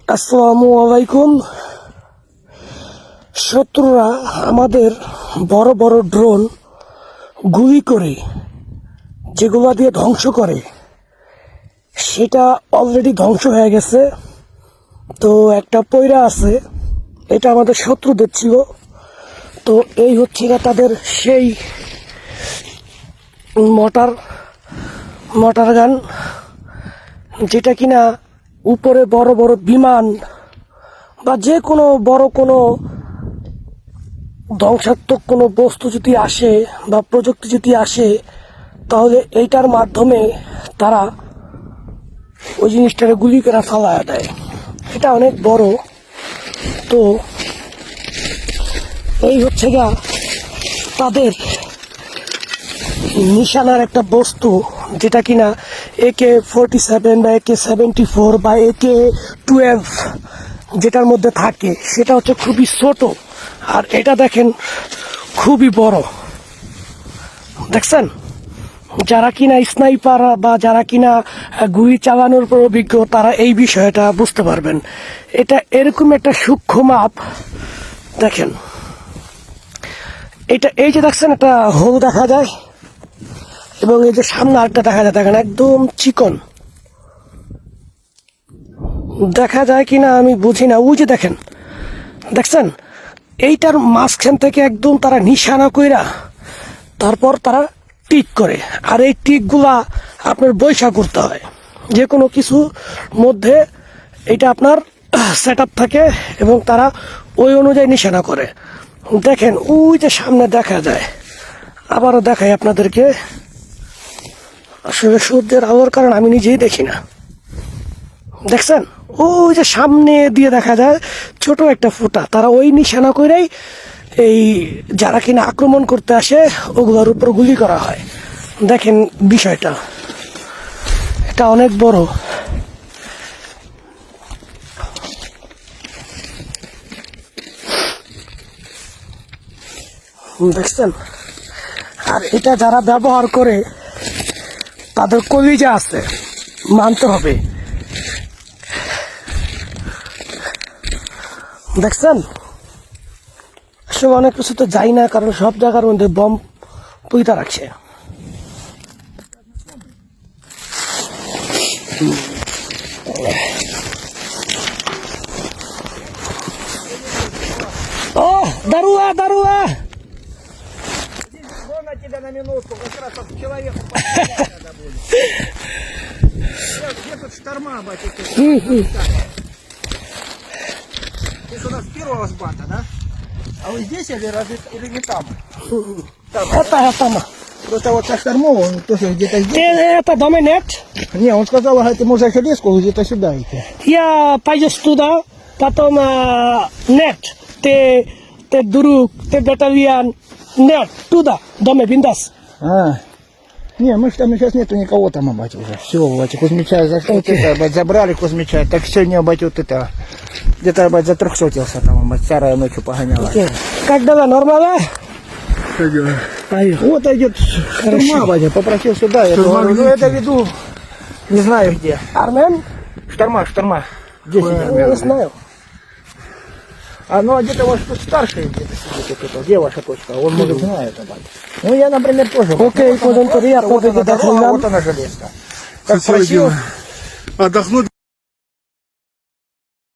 আসসালামু আলাইকুম। শত্রুরা আমাদের বড় বড় ড্রোন গুলি করে যেগুলো দিয়ে ধ্বংস করে সেটা অলরেডি ধ্বংস হয়ে গেছে। তো একটা পয়রা আছে, এটা আমাদের শত্রুদের ছিল। তো এই হচ্ছে তাদের সেই মোটর গান, যেটা কিনা উপরে বড় বড় বিমান বা যে কোনো বড় কোনো ধ্বংসাত্মক কোনো বস্তু যদি আসে বা প্রযুক্তি যদি আসে, তাহলে এইটার মাধ্যমে তারা ওই জিনিসটাকে গুলি করে ফালায়া দেয়। এটা অনেক বড়। তো এই হচ্ছে গা তাদের নিশানার একটা বস্তু, যেটা কিনা AK-47 বা AK-74 বা AK-12 যেটার মধ্যে থাকে, সেটা হচ্ছে খুবই ছোট। আর এটা দেখেন খুবই বড়। দেখছেন, যারা কিনা স্নাইপার বা যারা কিনা গুলি চালানোর পর অভিজ্ঞ, তারা এই বিষয়টা বুঝতে পারবেন। এটা এরকম একটা সূক্ষ্ম মাপ। দেখেন এটা, এই যে দেখছেন একটা হোল দেখা যায়, এবং এই যে সামনে আরেকটা দেখা যায়, দেখেন একদম চিকন দেখা যায় কিনা আমি বুঝি না। ওই যে দেখেন, দেখছেন এইটার মাঝখান থেকে একদম তারা নিশানা কইরা তারপর তারা টিক করে। আর এই টিকগুলা আপনার বৈশা করতে হয় যে কোনো কিছুর মধ্যে, এটা আপনার সেট আপ থাকে এবং তারা ওই অনুযায়ী নিশানা করে। দেখেন ওই যে সামনে দেখা যায়, আবারও দেখাই আপনাদেরকে। আসলে সূর্যের আলোর কারণ আমি নিজেই দেখি না। দেখছেন ওই যে সামনে দিয়ে দেখা যায় ছোট একটা ফোঁটা, তারা ওই নিশানা করেই এই যারা কিনা আক্রমণ করতে আসে ওগুলোর উপর গুলি করা হয়। দেখেন বিষয়টা, এটা অনেক বড়। দেখছেন, আর এটা যারা ব্যবহার করে তাদের কলিজা আছে, মানতে হবে। দেখছেন, আসলে অনেক কিছু তো যাই না, কারণ সব জায়গার মধ্যে বম পুইতা রাখছে। О, даруа, даруа! На тебя на минутку, как раз от человека надо будет. Где тут шторма, батя? Ты сюда с первого сбата, да? А вот здесь или не там? Там. Это. Просто вот со штормова он тоже где-то здесь. Это доме нет. Не, он сказал, говорит, ты можешь леску где-то сюда идти. Я пойдешь туда, потом нет. Ты друг, ты батальон. Нет, туда, доме, биндас. Не, мы ж там сейчас нету никого там, батя, уже. Все, батя, Кузьмича забрали Кузьмича. Так сегодня, батя, вот это, где-то, батя, затрехсотился там, батя, старая ночью погоняла. Как дела, нормально? Что делать? Пойдем. Вот идет шторма, батя, попросил сюда. Я говорю, ну это веду, не знаю где. Армен? Шторма. Здесь идет. Не знаю. А ну а где-то вот тут старший где-то сидит, вот это, где ваша точка? Он может знает, батя. Ну я, например, тоже. Окей, вот она, я вот она дорога, вот она железка. Как просил. Отдохнуть.